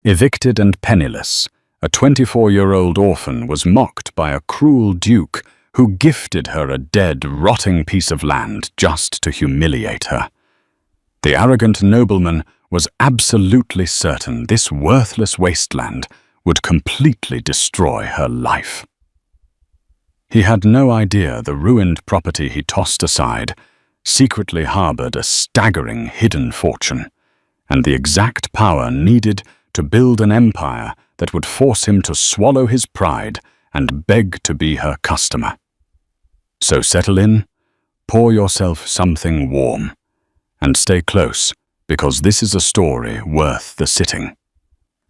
Evicted and penniless, a 24-year-old orphan was mocked by a cruel duke who gifted her a dead, rotting piece of land just to humiliate her. The arrogant nobleman was absolutely certain this worthless wasteland would completely destroy her life. He had no idea the ruined property he tossed aside secretly harbored a staggering hidden fortune, and the exact power needed to build an empire that would force him to swallow his pride and beg to be her customer. So settle in, pour yourself something warm, and stay close, because this is a story worth the sitting.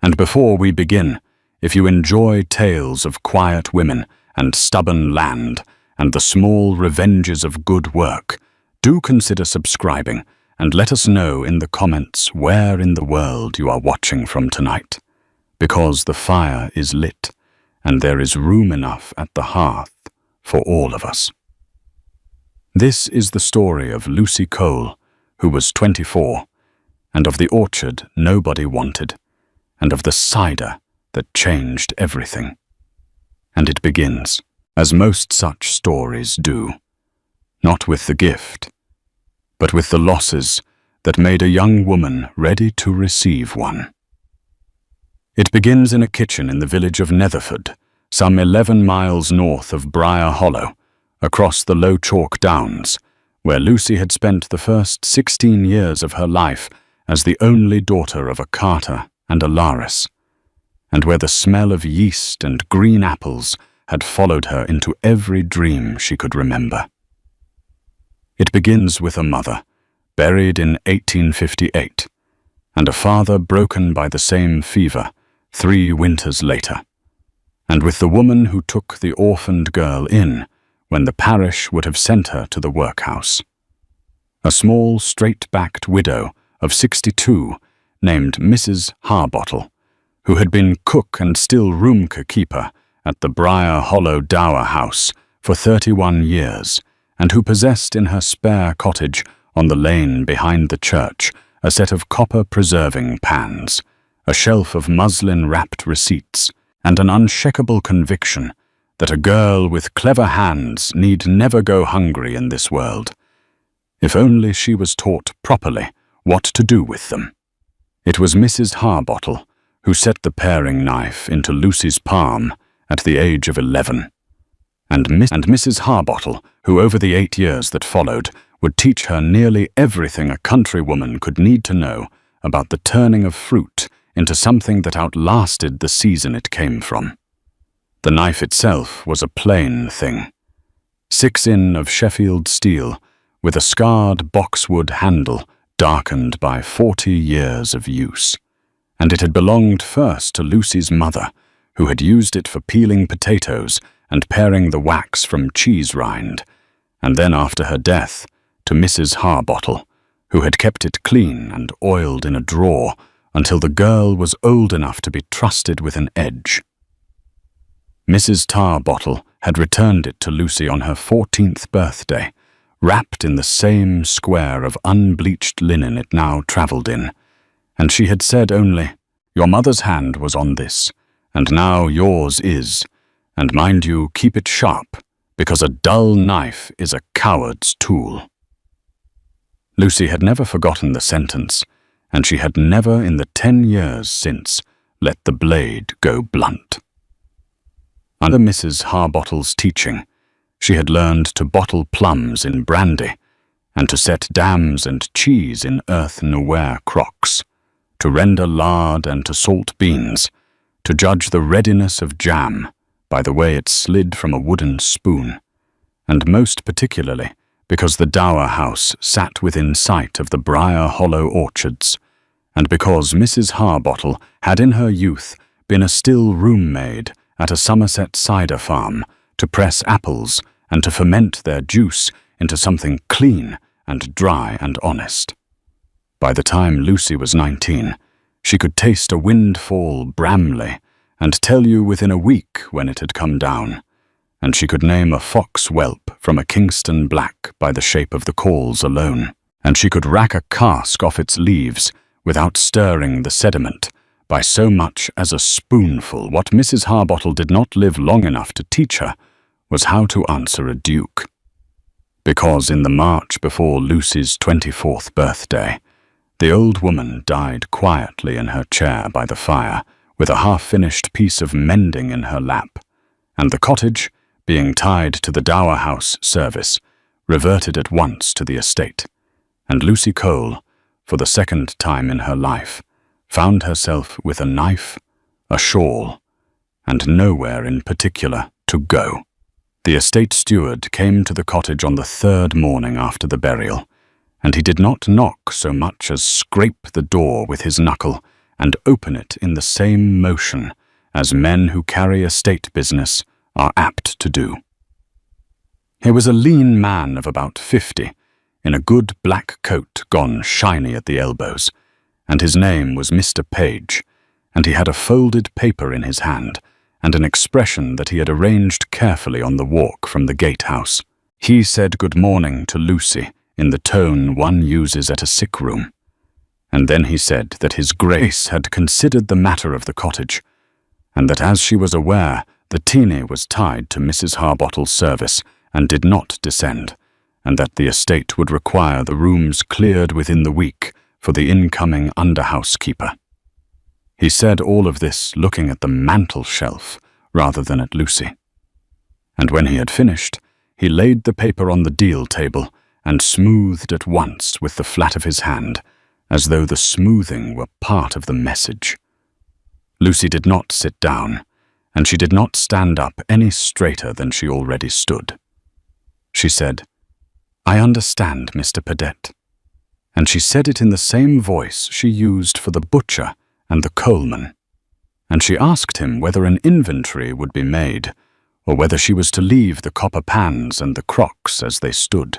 And before we begin, if you enjoy tales of quiet women and stubborn land and the small revenges of good work, do consider subscribing and let us know in the comments where in the world you are watching from tonight, because the fire is lit and there is room enough at the hearth for all of us. This is the story of Lucy Cole, who was 24, and of the orchard nobody wanted, and of the cider that changed everything. And it begins, as most such stories do, not with the gift, but with the losses that made a young woman ready to receive one. It begins in a kitchen in the village of Netherford, some 11 miles north of Briar Hollow, across the low chalk downs, where Lucy had spent the first 16 years of her life as the only daughter of a carter and a lairess, and where the smell of yeast and green apples had followed her into every dream she could remember. It begins with a mother, buried in 1858, and a father broken by the same fever 3 winters later, and with the woman who took the orphaned girl in when the parish would have sent her to the workhouse. A small, straight-backed widow of 62 named Mrs. Harbottle, who had been cook and still room-keeper at the Briar Hollow Dower House for 31 years, and who possessed in her spare cottage on the lane behind the church a set of copper preserving pans, a shelf of muslin-wrapped receipts, and an unshakable conviction that a girl with clever hands need never go hungry in this world, if only she was taught properly what to do with them. It was Mrs. Harbottle who set the paring knife into Lucy's palm at the age of 11, and Mrs. Harbottle, who over the 8 years that followed would teach her nearly everything a countrywoman could need to know about the turning of fruit into something that outlasted the season it came from. The knife itself was a plain thing, 6-in of Sheffield steel with a scarred boxwood handle darkened by 40 years of use, and it had belonged first to Lucy's mother, who had used it for peeling potatoes and paring the wax from cheese rind, and then after her death to Mrs. Harbottle, who had kept it clean and oiled in a drawer until the girl was old enough to be trusted with an edge. Mrs. Tarbottle had returned it to Lucy on her 14th birthday, wrapped in the same square of unbleached linen it now travelled in, and she had said only, "Your mother's hand was on this, and now yours is, and mind you keep it sharp, because a dull knife is a coward's tool." Lucy had never forgotten the sentence, and she had never in the 10 years since let the blade go blunt. Under Mrs. Harbottle's teaching, she had learned to bottle plums in brandy, and to set dams and cheese in earthenware crocks, to render lard and to salt beans, to judge the readiness of jam by the way it slid from a wooden spoon, and most particularly because the Dower House sat within sight of the Briar Hollow orchards, and because Mrs. Harbottle had in her youth been a still room-maid at a Somerset cider farm to press apples and to ferment their juice into something clean and dry and honest. By the time Lucy was 19, she could taste a windfall Bramley and tell you within a week when it had come down, and she could name a fox whelp from a Kingston black by the shape of the calls alone, and she could rack a cask off its leaves without stirring the sediment, by so much as a spoonful. What Mrs. Harbottle did not live long enough to teach her was how to answer a duke. Because in the March before Lucy's 24th birthday, the old woman died quietly in her chair by the fire, with a half-finished piece of mending in her lap, and the cottage, being tied to the dower house service, reverted at once to the estate, and Lucy Cole, for the second time in her life, found herself with a knife, a shawl, and nowhere in particular to go. The estate steward came to the cottage on the third morning after the burial, and he did not knock so much as scrape the door with his knuckle and open it in the same motion as men who carry estate business are apt to do. He was a lean man of about 50, in a good black coat gone shiny at the elbows, and his name was Mr. Page, and he had a folded paper in his hand and an expression that he had arranged carefully on the walk from the gatehouse. He said good morning to Lucy in the tone one uses at a sick room, and then he said that His Grace had considered the matter of the cottage, and that as she was aware, the teeny was tied to Mrs. Harbottle's service and did not descend, and that the estate would require the rooms cleared within the week for the incoming under-housekeeper. He said all of this looking at the mantel shelf rather than at Lucy. And when he had finished, he laid the paper on the deal table and smoothed at once with the flat of his hand, as though the smoothing were part of the message. Lucy did not sit down, and she did not stand up any straighter than she already stood. She said, "I understand, Mr. Padett," and she said it in the same voice she used for the butcher and the coalman, and she asked him whether an inventory would be made, or whether she was to leave the copper pans and the crocks as they stood.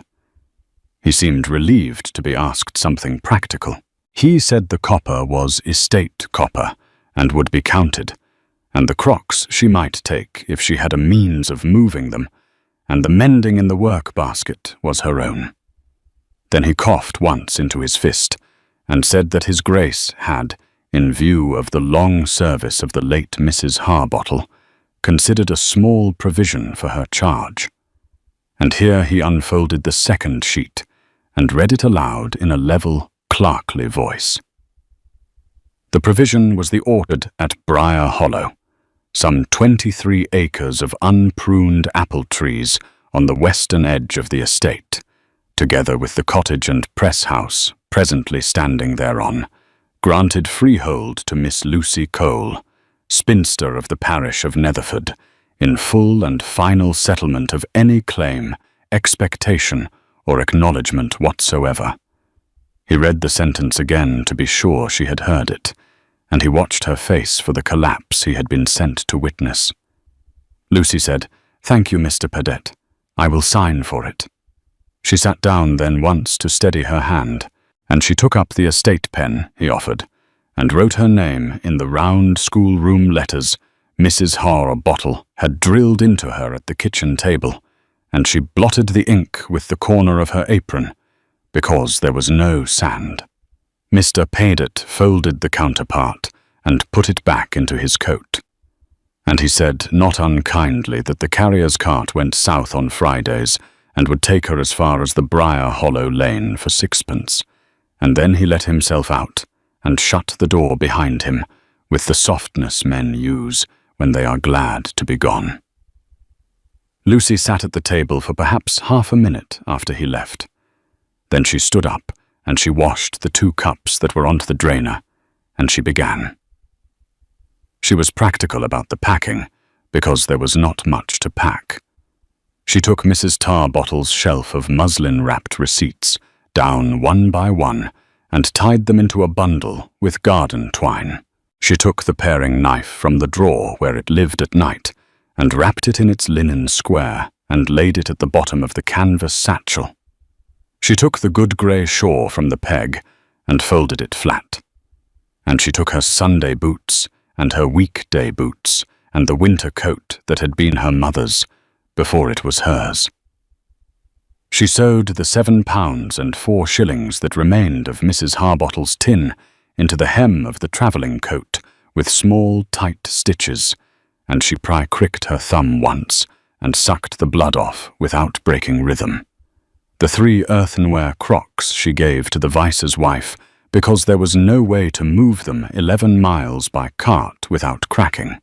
He seemed relieved to be asked something practical. He said the copper was estate copper and would be counted, and the crocks she might take if she had a means of moving them, and the mending in the work basket was her own. Then he coughed once into his fist and said that His Grace had, in view of the long service of the late Mrs. Harbottle, considered a small provision for her charge. And here he unfolded the second sheet and read it aloud in a level, clerkly voice. The provision was the orchard at Briar Hollow, some 23 acres of unpruned apple trees on the western edge of the estate, together with the cottage and press house presently standing thereon, granted freehold to Miss Lucy Cole, spinster of the parish of Netherford, in full and final settlement of any claim, expectation, or acknowledgement whatsoever. He read the sentence again to be sure she had heard it, and he watched her face for the collapse he had been sent to witness. Lucy said, "Thank you, Mr. Padett. I will sign for it." She sat down then once to steady her hand, and she took up the estate pen he offered, and wrote her name in the round schoolroom letters Mrs. Harbottle had drilled into her at the kitchen table, and she blotted the ink with the corner of her apron, because there was no sand. Mr. Padett folded the counterpart and put it back into his coat, and he said not unkindly that the carrier's cart went south on Fridays and would take her as far as the Briar Hollow lane for 6pence, and then he let himself out and shut the door behind him with the softness men use when they are glad to be gone. Lucy sat at the table for perhaps half a minute after he left. Then she stood up and she washed the 2 cups that were onto the drainer, and she began. She was practical about the packing, because there was not much to pack. She took Mrs. Tarbottle's shelf of muslin-wrapped receipts down one by one and tied them into a bundle with garden twine. She took the paring knife from the drawer where it lived at night and wrapped it in its linen square and laid it at the bottom of the canvas satchel. She took the good grey shawl from the peg and folded it flat. And she took her Sunday boots and her weekday boots and the winter coat that had been her mother's before it was hers. She sewed the £7 and 4 shillings that remained of Mrs. Harbottle's tin into the hem of the travelling coat with small, tight stitches, and she pricked her thumb once and sucked the blood off without breaking rhythm. The 3 earthenware crocks she gave to the vice's wife because there was no way to move them 11 miles by cart without cracking,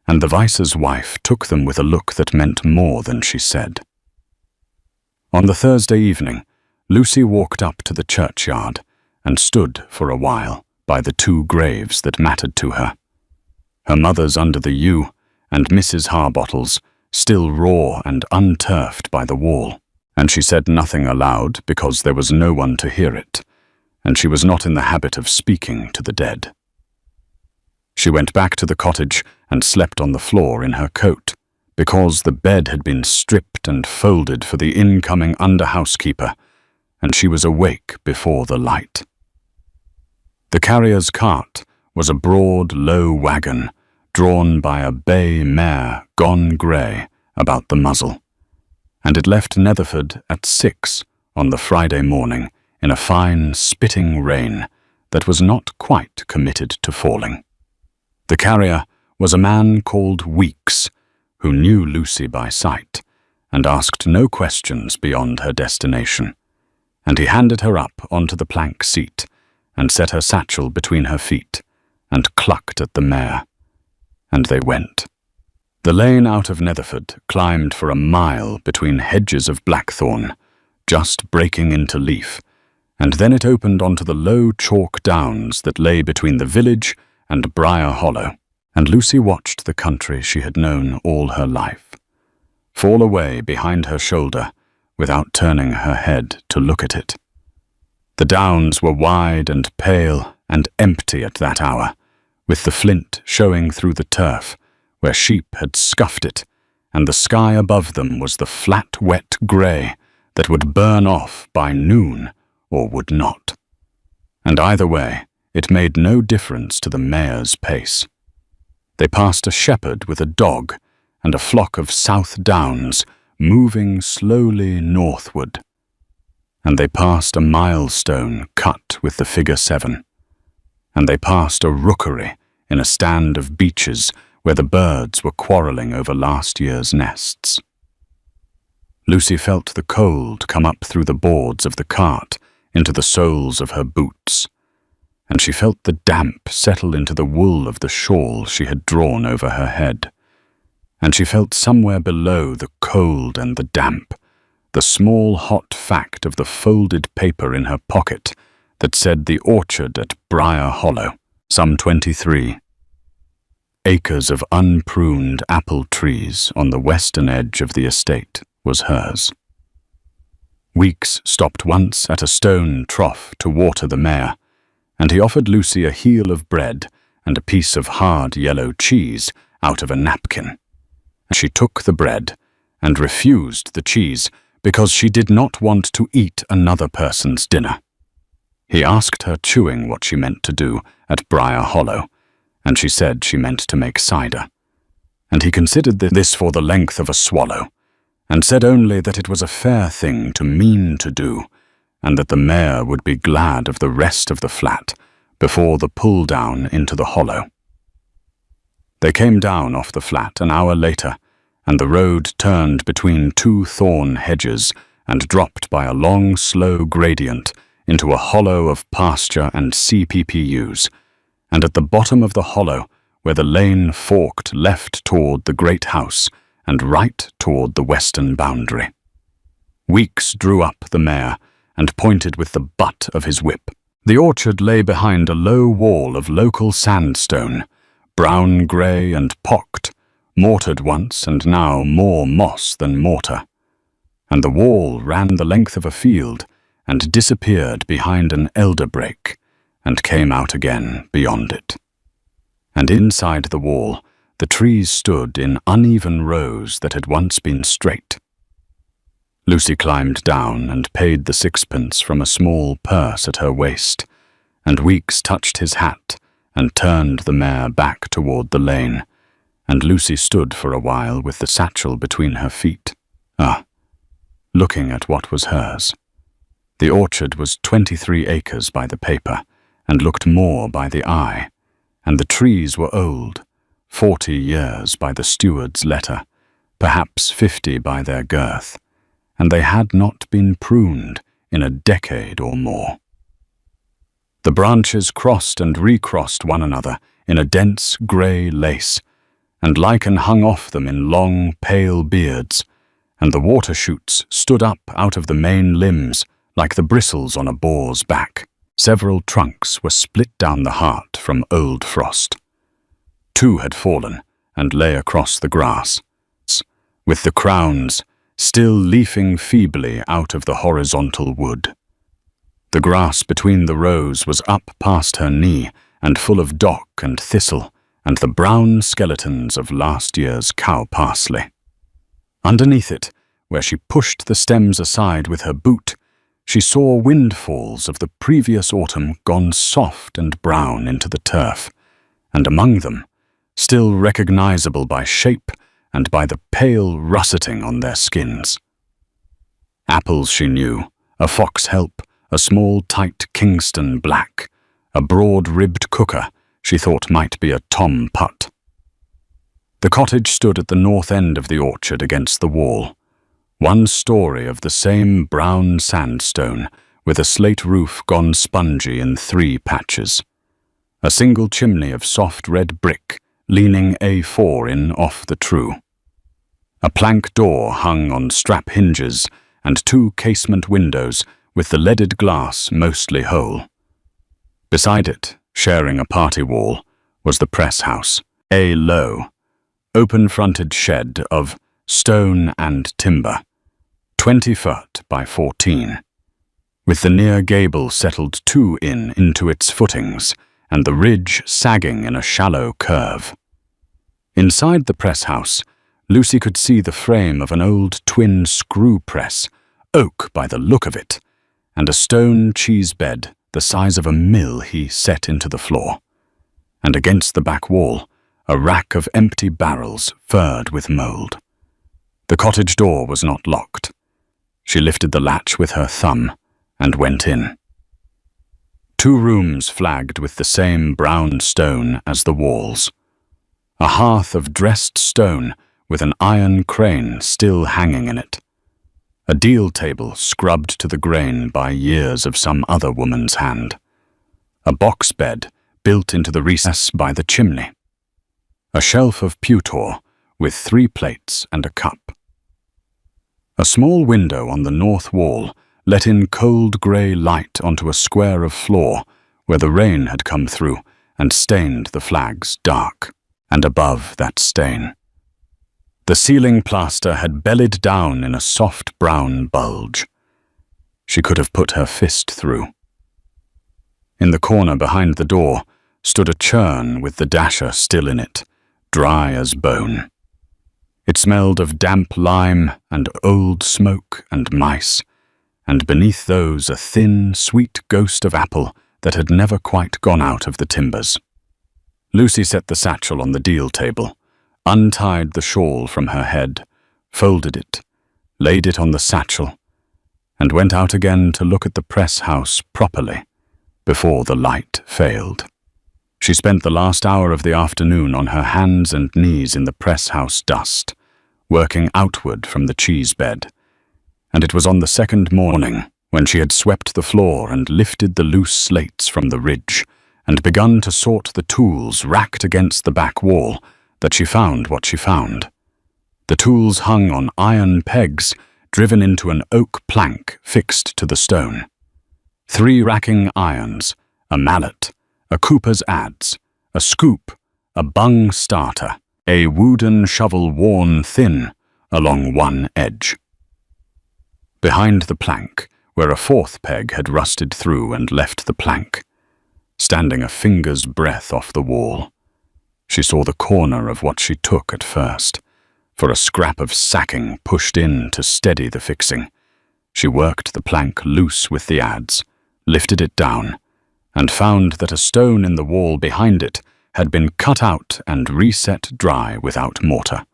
and the vice's wife took them with a look that meant more than she said. On the Thursday evening, Lucy walked up to the churchyard and stood for a while by the 2 graves that mattered to her. Her mother's under the yew, and Mrs. Harbottle's, still raw and unturfed by the wall, and she said nothing aloud because there was no one to hear it, and she was not in the habit of speaking to the dead. She went back to the cottage and slept on the floor in her coat, because the bed had been stripped and folded for the incoming under-housekeeper, and she was awake before the light. The carrier's cart was a broad, low wagon, drawn by a bay mare gone grey about the muzzle, and it left Netherford at 6 on the Friday morning in a fine, spitting rain that was not quite committed to falling. The carrier was a man called Weeks, who knew Lucy by sight, and asked no questions beyond her destination, and he handed her up onto the plank seat, and set her satchel between her feet, and clucked at the mare, and they went. The lane out of Netherford climbed for a mile between hedges of blackthorn, just breaking into leaf, and then it opened onto the low chalk downs that lay between the village and Briar Hollow, and Lucy watched the country she had known all her life fall away behind her shoulder without turning her head to look at it. The downs were wide and pale and empty at that hour, with the flint showing through the turf where sheep had scuffed it, and the sky above them was the flat, wet grey that would burn off by noon or would not. And either way, it made no difference to the mare's pace. They passed a shepherd with a dog and a flock of South Downs moving slowly northward, and they passed a milestone cut with the figure 7, and they passed a rookery in a stand of beeches where the birds were quarrelling over last year's nests. Lucy felt the cold come up through the boards of the cart into the soles of her boots, and she felt the damp settle into the wool of the shawl she had drawn over her head, and she felt somewhere below the cold and the damp the small hot fact of the folded paper in her pocket that said the orchard at Briar Hollow, some 23. Acres of unpruned apple trees on the western edge of the estate was hers. Weeks stopped once at a stone trough to water the mare, and he offered Lucy a heel of bread and a piece of hard yellow cheese out of a napkin. She took the bread and refused the cheese because she did not want to eat another person's dinner. He asked her chewing what she meant to do at Briar Hollow, and she said she meant to make cider. And he considered this for the length of a swallow, and said only that it was a fair thing to mean to do, and that the mare would be glad of the rest of the flat before the pull down into the hollow. They came down off the flat an hour later, and the road turned between 2 thorn hedges and dropped by a long, slow gradient into a hollow of pasture and CPPUs, and at the bottom of the hollow, where the lane forked left toward the great house and right toward the western boundary. Weeks drew up the mare and pointed with the butt of his whip. The orchard lay behind a low wall of local sandstone, brown-grey and pocked, mortared once and now more moss than mortar, and the wall ran the length of a field and disappeared behind an elder brake and came out again beyond it. And inside the wall, the trees stood in uneven rows that had once been straight. Lucy climbed down and paid the 6pence from a small purse at her waist, and Weeks touched his hat and turned the mare back toward the lane, and Lucy stood for a while with the satchel between her feet, looking at what was hers. The orchard was 23 acres by the paper, and looked more by the eye, and the trees were old, 40 years by the steward's letter, perhaps 50 by their girth, and they had not been pruned in a decade or more. The branches crossed and recrossed one another in a dense grey lace, and lichen hung off them in long, pale beards, and the water shoots stood up out of the main limbs like the bristles on a boar's back. Several trunks were split down the heart from old frost. 2 had fallen and lay across the grass, with the crowns still leafing feebly out of the horizontal wood. The grass between the rows was up past her knee and full of dock and thistle and the brown skeletons of last year's cow parsley. Underneath it, where she pushed the stems aside with her boot, she saw windfalls of the previous autumn gone soft and brown into the turf, and among them, still recognizable by shape and by the pale russeting on their skins. Apples she knew, a fox help, a small tight Kingston black, a broad-ribbed cooker she thought might be a Tom Putt. The cottage stood at the north end of the orchard against the wall, one story of the same brown sandstone with a slate roof gone spongy in 3 patches. A single chimney of soft red brick leaning A4 in off the true. A plank door hung on strap hinges and 2 casement windows with the leaded glass mostly whole. Beside it, sharing a party wall, was the press house, a low, open-fronted shed of stone and timber, 20 foot by 14, with the near gable settled 2 into its footings and the ridge sagging in a shallow curve. Inside the press house, Lucy could see the frame of an old twin screw press, oak by the look of it, and a stone cheese bed the size of a mill he set into the floor, and against the back wall, a rack of empty barrels furred with mould. The cottage door was not locked. She lifted the latch with her thumb and went in. 2 rooms flagged with the same brown stone as the walls. A hearth of dressed stone with an iron crane still hanging in it. A deal table scrubbed to the grain by years of some other woman's hand. A box bed built into the recess by the chimney. A shelf of pewter with 3 plates and a cup. A small window on the north wall let in cold grey light onto a square of floor where the rain had come through and stained the flags dark, and above that stain, the ceiling plaster had bellied down in a soft brown bulge. She could have put her fist through. In the corner behind the door stood a churn with the dasher still in it, dry as bone. It smelled of damp lime and old smoke and mice, and beneath those a thin, sweet ghost of apple that had never quite gone out of the timbers. Lucy set the satchel on the deal table, untied the shawl from her head, folded it, laid it on the satchel, and went out again to look at the press house properly before the light failed. She spent the last hour of the afternoon on her hands and knees in the press house dust, working outward from the cheese bed, and it was on the second morning, when she had swept the floor and lifted the loose slates from the ridge and begun to sort the tools racked against the back wall, that she found what she found. The tools hung on iron pegs driven into an oak plank fixed to the stone. 3 racking irons, a mallet, a cooper's adze, a scoop, a bung starter, a wooden shovel worn thin along one edge. Behind the plank, where a 4th peg had rusted through and left the plank, standing a finger's breadth off the wall, she saw the corner of what she took at first, for a scrap of sacking pushed in to steady the fixing. She worked the plank loose with the adze, lifted it down, and found that a stone in the wall behind it had been cut out and reset dry without mortar,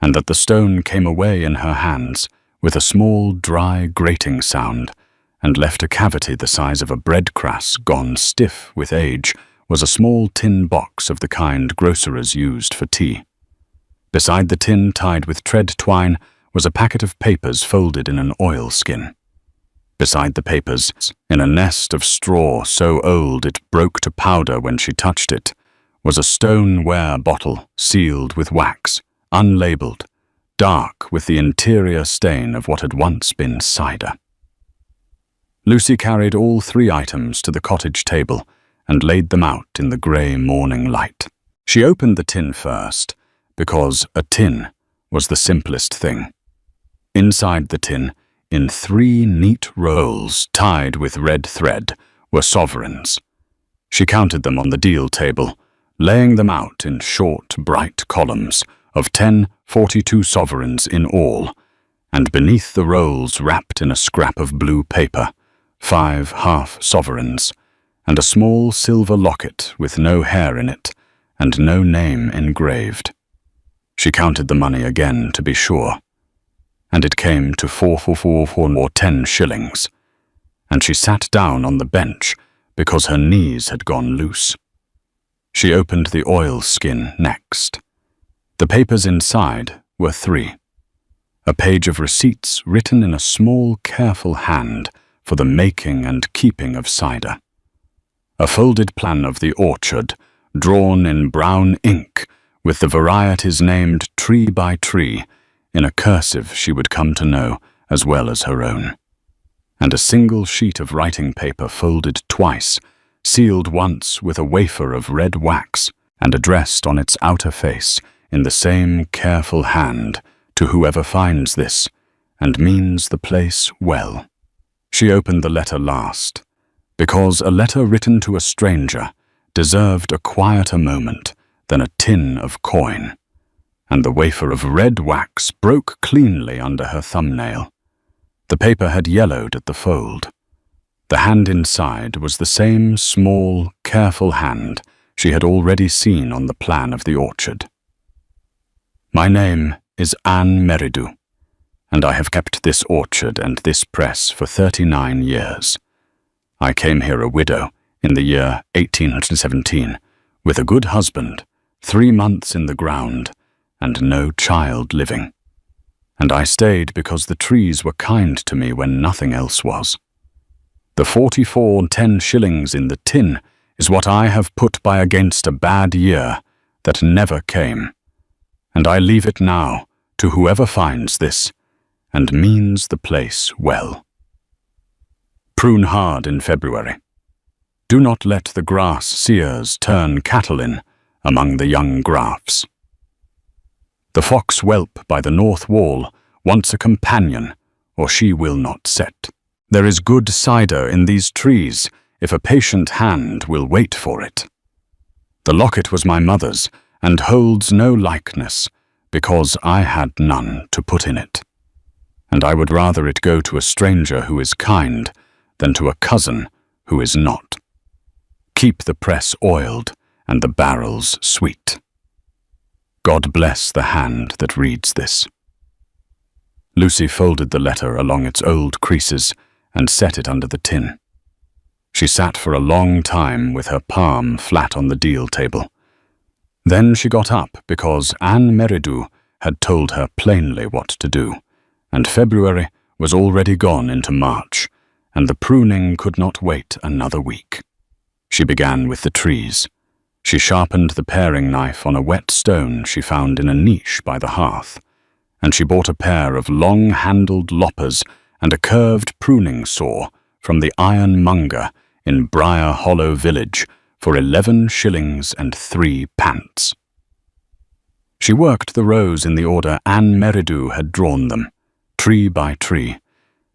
and that the stone came away in her hands with a small, dry, grating sound, and left a cavity the size of a bread crass gone stiff with age was a small tin box of the kind grocerers used for tea. Beside the tin, tied with thread twine, was a packet of papers folded in an oilskin. Beside the papers, in a nest of straw so old it broke to powder when she touched it, was a stoneware bottle sealed with wax, unlabeled, dark with the interior stain of what had once been cider. Lucy carried all 3 items to the cottage table and laid them out in the grey morning light. She opened the tin first, because a tin was the simplest thing. Inside the tin, in 3 neat rolls tied with red thread, were sovereigns. She counted them on the deal table, laying them out in short, bright columns of 10 42 sovereigns in all, and beneath the rolls, wrapped in a scrap of blue paper, 5 half-sovereigns, and a small silver locket with no hair in it and no name engraved. She counted the money again to be sure, and it came to 4 or 10 shillings, and she sat down on the bench because her knees had gone loose. She opened the oilskin next. The papers inside were 3. A page of receipts written in a small, careful hand for the making and keeping of cider. A folded plan of the orchard, drawn in brown ink, with the varieties named tree by tree, in a cursive she would come to know as well as her own. And a single sheet of writing paper folded twice, sealed once with a wafer of red wax, and addressed on its outer face in the same careful hand to whoever finds this, and means the place well. She opened the letter last, because a letter written to a stranger deserved a quieter moment than a tin of coin, and the wafer of red wax broke cleanly under her thumbnail. The paper had yellowed at the fold. The hand inside was the same small, careful hand she had already seen on the plan of the orchard. My name is unmarried, and I have kept this orchard and this press for 39 years. I came here a widow in the year 1817, with a good husband, 3 months in the ground, and no child living. And I stayed because the trees were kind to me when nothing else was. The 44 10 shillings in the tin is what I have put by against a bad year that never came, and I leave it now to whoever finds this and means the place well. Prune hard in February. Do not let the grass seers turn cattle in among the young grafts. The fox whelp by the north wall wants a companion, or she will not set. There is good cider in these trees if a patient hand will wait for it. The locket was my mother's, and holds no likeness, because I had none to put in it. And I would rather it go to a stranger who is kind than to a cousin who is not. Keep the press oiled and the barrels sweet. God bless the hand that reads this. Lucy folded the letter along its old creases and set it under the tin. She sat for a long time with her palm flat on the deal table. Then she got up because unmarried had told her plainly what to do, and February was already gone into March, and the pruning could not wait another week. She began with the trees. She sharpened the paring knife on a wet stone she found in a niche by the hearth, and she bought a pair of long-handled loppers and a curved pruning saw from the ironmonger in Briar Hollow village for 11 shillings and 3 pence. She worked the rows in the order unmarried had drawn them, tree by tree,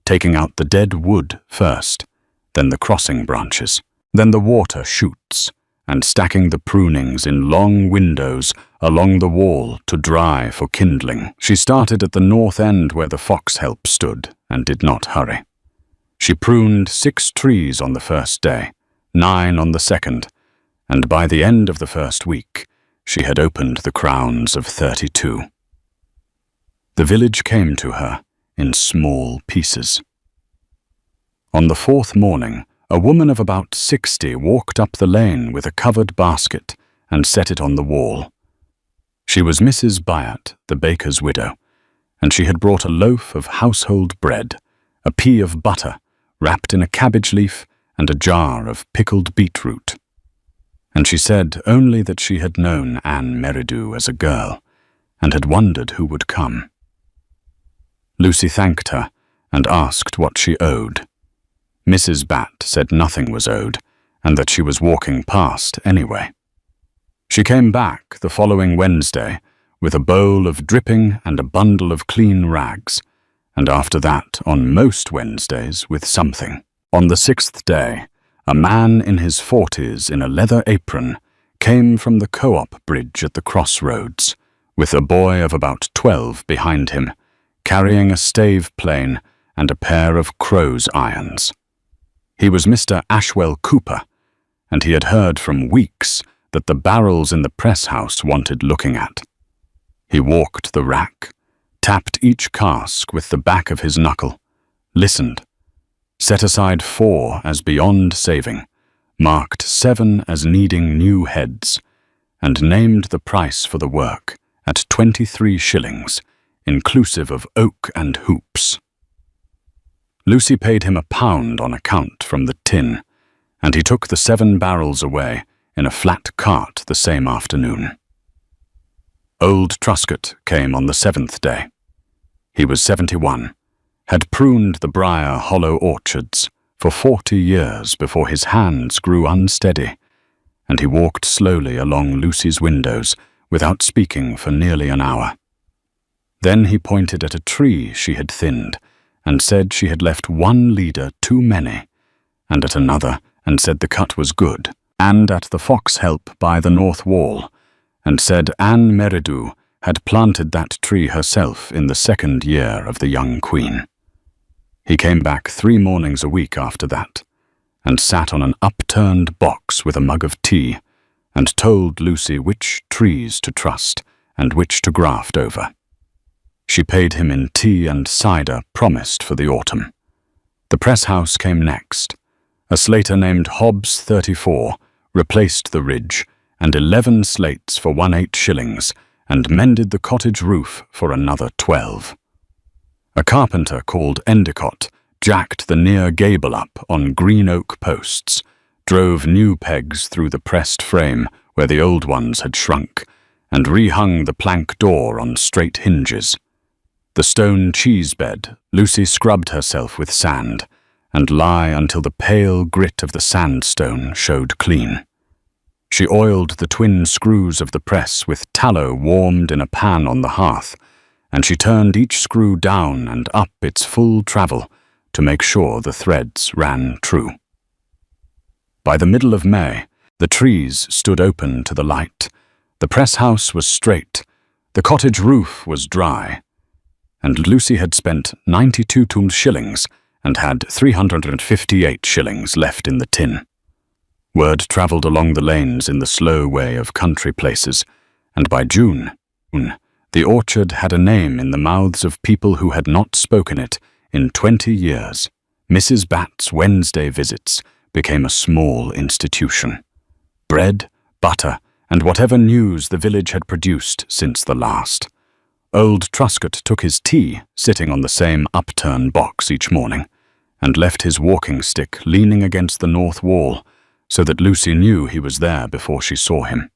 taking out the dead wood first, then the crossing branches, then the water shoots, and stacking the prunings in long windows along the wall to dry for kindling. She started at the north end where the fox help stood and did not hurry. She pruned 6 trees on the first day, 9 on the second, and by the end of the first week, she had opened the crowns of 32. The village came to her in small pieces. On the 4th morning, a woman of about 60 walked up the lane with a covered basket and set it on the wall. She was Mrs. Briar, the baker's widow, and she had brought a loaf of household bread, a pea of butter wrapped in a cabbage leaf, and a jar of pickled beetroot. And she said only that she had known unmarried as a girl, and had wondered who would come. Lucy thanked her and asked what she owed. Mrs. Bat said nothing was owed, and that she was walking past anyway. She came back the following Wednesday with a bowl of dripping and a bundle of clean rags, and after that on most Wednesdays with something. On the 6th day, a man in his 40s in a leather apron came from the co-op bridge at the crossroads, with a boy of about 12 behind him, carrying a stave plane and a pair of crow's irons. He was Mr. Ashwell Cooper, and he had heard from Weeks that the barrels in the press house wanted looking at. He walked the rack, tapped each cask with the back of his knuckle, listened, set aside 4 as beyond saving, marked 7 as needing new heads, and named the price for the work at 23 shillings, inclusive of oak and hoops. Lucy paid him £1 on account from the tin, and he took the 7 barrels away in a flat cart the same afternoon. Old Truscott came on the 7th day. He was 71, had pruned the Briar hollow orchards for 40 years before his hands grew unsteady, and he walked slowly along Lucy's windows without speaking for nearly an hour. Then he pointed at a tree she had thinned and said she had left 1 leader too many, and at another and said the cut was good, and at the fox help by the north wall, and said unmarried had planted that tree herself in the 2nd year of the young queen. He came back 3 mornings a week after that, and sat on an upturned box with a mug of tea, and told Lucy which trees to trust and which to graft over. She paid him in tea and cider promised for the autumn. The press house came next. A slater named Hobbs 34 replaced the ridge, and 11 slates for 1/8 shillings, and mended the cottage roof for another 12. A carpenter called Endicott jacked the near gable up on green oak posts, drove new pegs through the pressed frame where the old ones had shrunk, and rehung the plank door on straight hinges. The stone cheese bed Lucy scrubbed herself with sand, and lie until the pale grit of the sandstone showed clean. She oiled the twin screws of the press with tallow warmed in a pan on the hearth, and she turned each screw down and up its full travel to make sure the threads ran true. By the middle of May, the trees stood open to the light, the press house was straight, the cottage roof was dry, and Lucy had spent 92 shillings and had 358 shillings left in the tin. Word travelled along the lanes in the slow way of country places, and by June, the orchard had a name in the mouths of people who had not spoken it in 20 years. Mrs. Bat's Wednesday visits became a small institution. Bread, butter, and whatever news the village had produced since the last. Old Truscott took his tea sitting on the same upturned box each morning, and left his walking stick leaning against the north wall, so that Lucy knew he was there before she saw him.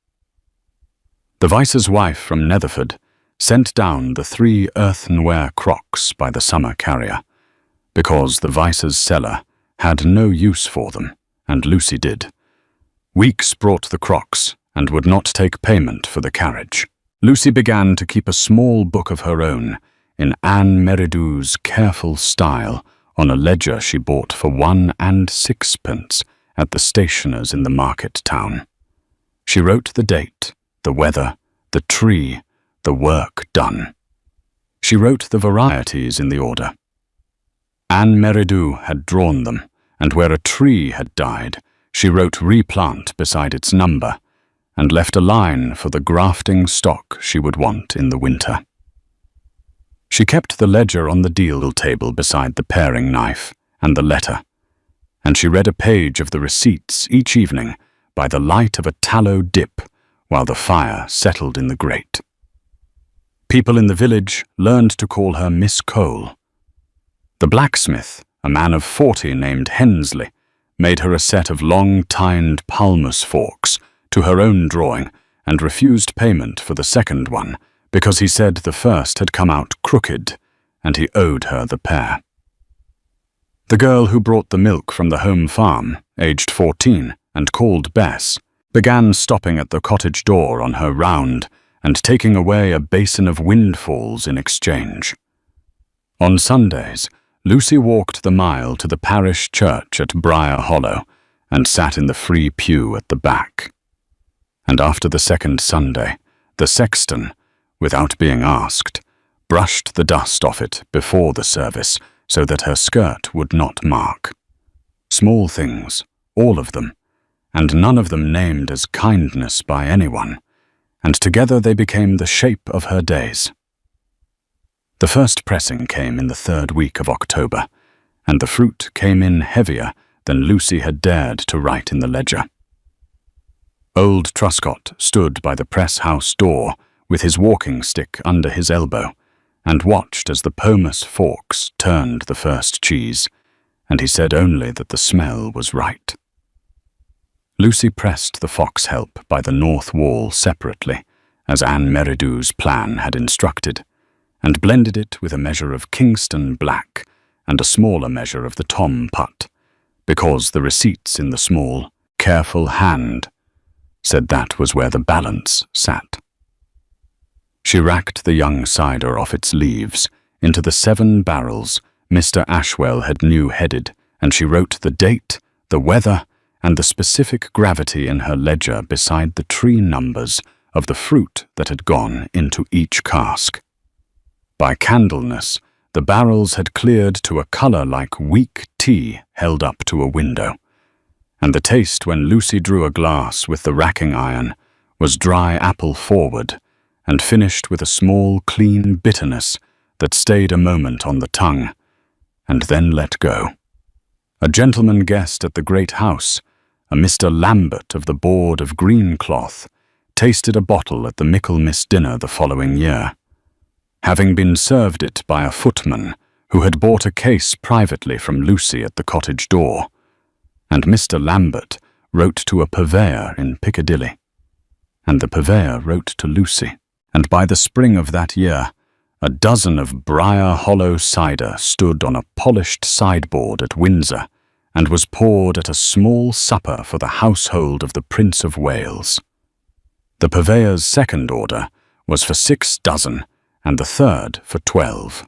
The vice's wife from Netherford sent down the 3 earthenware crocks by the summer carrier, because the vice's cellar had no use for them, and Lucy did. Weeks brought the crocks, and would not take payment for the carriage. Lucy began to keep a small book of her own, in unmarried's careful style, on a ledger she bought for 1 and 6pence at the stationer's in the market town. She wrote the date, the weather, the tree, the work done. She wrote the varieties in the order. Unmarried had drawn them, and where a tree had died, she wrote replant beside its number, and left a line for the grafting stock she would want in the winter. She kept the ledger on the deal table beside the paring knife and the letter, and she read a page of the receipts each evening by the light of a tallow dip while the fire settled in the grate. People in the village learned to call her Miss Cole. The blacksmith, a man of 40 named Hensley, made her a set of long-tined palmus forks to her own drawing and refused payment for the second one because he said the first had come out crooked and he owed her the pair. The girl who brought the milk from the home farm, aged 14 and called Bess, began stopping at the cottage door on her round and taking away a basin of windfalls in exchange. On Sundays, Lucy walked the mile to the parish church at Briar Hollow and sat in the free pew at the back. And after the second Sunday, the sexton, without being asked, brushed the dust off it before the service so that her skirt would not mark. Small things, all of them, and none of them named as kindness by anyone, and together they became the shape of her days. The first pressing came in the 3rd week of October, and the fruit came in heavier than Lucy had dared to write in the ledger. Old Truscott stood by the press-house door with his walking stick under his elbow and watched as the pomace forks turned the first cheese, and he said only that the smell was right. Lucy pressed the fox-help by the north wall separately, as Anne Meridew's plan had instructed, and blended it with a measure of Kingston Black and a smaller measure of the Tom Putt, because the receipts in the small, careful hand said that was where the balance sat. She racked the young cider off its leaves into the 7 barrels Mr. Ashwell had new-headed, and she wrote the date, the weather, and the specific gravity in her ledger beside the tree numbers of the fruit that had gone into each cask. By Candlemas, the barrels had cleared to a colour like weak tea held up to a window, and the taste when Lucy drew a glass with the racking iron was dry apple forward and finished with a small, clean bitterness that stayed a moment on the tongue and then let go. A gentleman guest at the great house, a Mr. Lambert of the Board of Green Cloth, tasted a bottle at the Michaelmas dinner the following year, having been served it by a footman who had bought a case privately from Lucy at the cottage door, and Mr. Lambert wrote to a purveyor in Piccadilly, and the purveyor wrote to Lucy, and by the spring of that year, a dozen of Briar Hollow cider stood on a polished sideboard at Windsor and was poured at a small supper for the household of the Prince of Wales. The purveyor's second order was for 6 dozen, and the third for 12.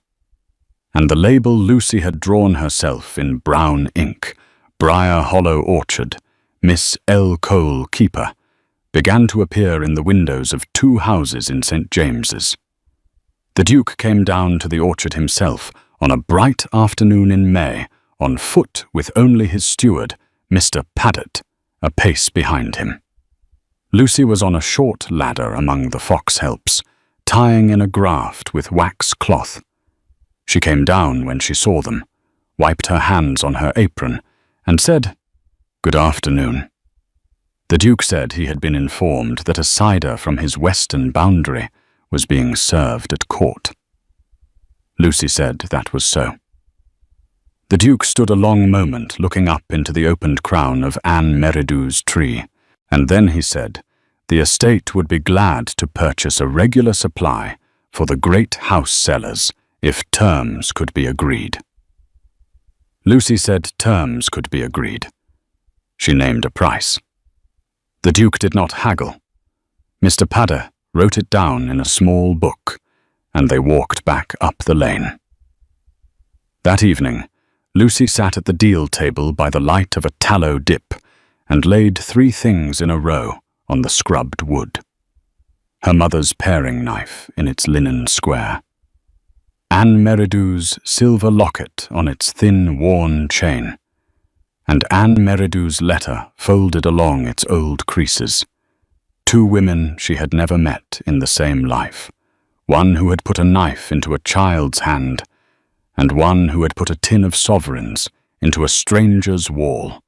And the label Lucy had drawn herself in brown ink, Briar Hollow Orchard, Miss L. Cole Keeper, began to appear in the windows of 2 houses in St. James's. The Duke came down to the orchard himself on a bright afternoon in May, on foot with only his steward, Mr. Paddock, a pace behind him. Lucy was on a short ladder among the fox-helps, tying in a graft with wax cloth. She came down when she saw them, wiped her hands on her apron, and said, "Good afternoon." The Duke said he had been informed that a cider from his western boundary was being served at court. Lucy said that was so. The Duke stood a long moment looking up into the opened crown of Anne Meridew's tree, and then he said the estate would be glad to purchase a regular supply for the great house sellers if terms could be agreed. Lucy said terms could be agreed. She named a price. The Duke did not haggle. Mr. Paddock wrote it down in a small book, and they walked back up the lane. That evening, Lucy sat at the deal table by the light of a tallow dip and laid 3 things in a row on the scrubbed wood. Her mother's paring knife in its linen square, Anne Meridew's silver locket on its thin, worn chain, and Anne Meridew's letter folded along its old creases. 2 women she had never met in the same life, one who had put a knife into a child's hand, and one who had put a tin of sovereigns into a stranger's wall,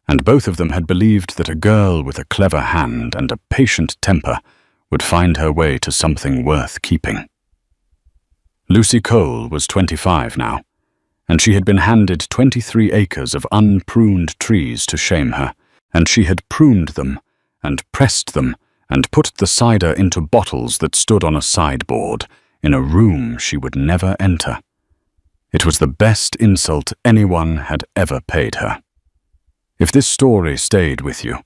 and both of them had believed that a girl with a clever hand and a patient temper would find her way to something worth keeping. Lucy Cole was 25 now, and she had been handed 23 acres of unpruned trees to shame her, and she had pruned them and pressed them and put the cider into bottles that stood on a sideboard in a room she would never enter. It was the best insult anyone had ever paid her. If this story stayed with you,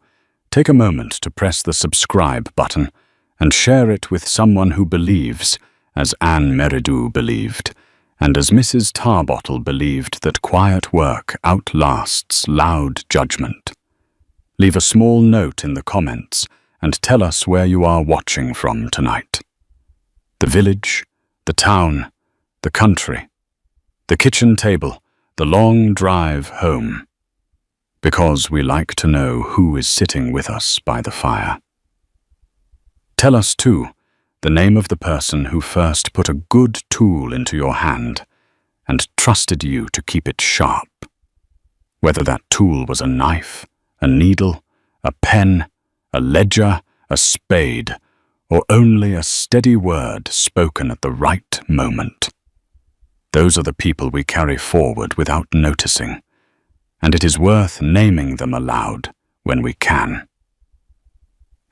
take a moment to press the subscribe button and share it with someone who believes, as Anne Meridew believed, and as Mrs. Tarbottle believed, that quiet work outlasts loud judgment. Leave a small note in the comments and tell us where you are watching from tonight. The village, the town, the country, the kitchen table, the long drive home. Because we like to know who is sitting with us by the fire. Tell us, too, the name of the person who first put a good tool into your hand and trusted you to keep it sharp. Whether that tool was a knife, a needle, a pen, a ledger, a spade, or only a steady word spoken at the right moment. Those are the people we carry forward without noticing, and it is worth naming them aloud when we can.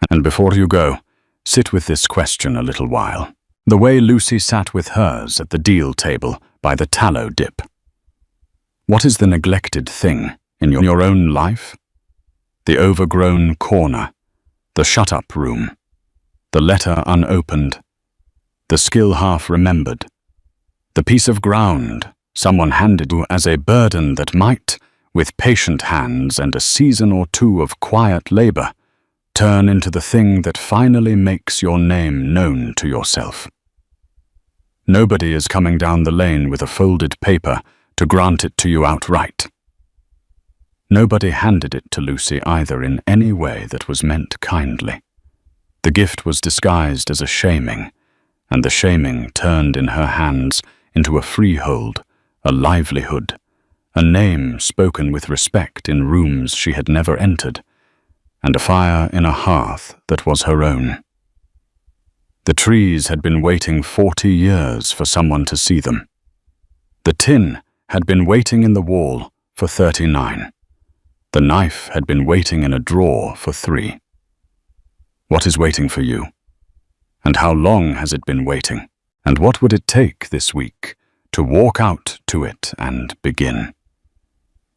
And before you go, sit with this question a little while, the way Lucy sat with hers at the deal table by the tallow dip. What is the neglected thing in your own life? The overgrown corner, the shut-up room, the letter unopened, the skill half remembered, the piece of ground someone handed you as a burden that might, with patient hands and a season or two of quiet labor, turn into the thing that finally makes your name known to yourself. Nobody is coming down the lane with a folded paper to grant it to you outright. Nobody handed it to Lucy either in any way that was meant kindly. The gift was disguised as a shaming, and the shaming turned in her hands into a freehold, a livelihood, a name spoken with respect in rooms she had never entered, and a fire in a hearth that was her own. The trees had been waiting 40 years for someone to see them. The tin had been waiting in the wall for 39. The knife had been waiting in a drawer for 3. What is waiting for you? And how long has it been waiting? And what would it take this week to walk out to it and begin?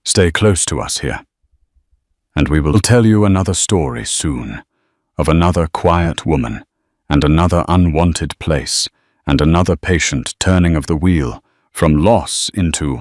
Stay close to us here, and we will tell you another story soon, of another quiet woman, and another unwanted place, and another patient turning of the wheel from loss into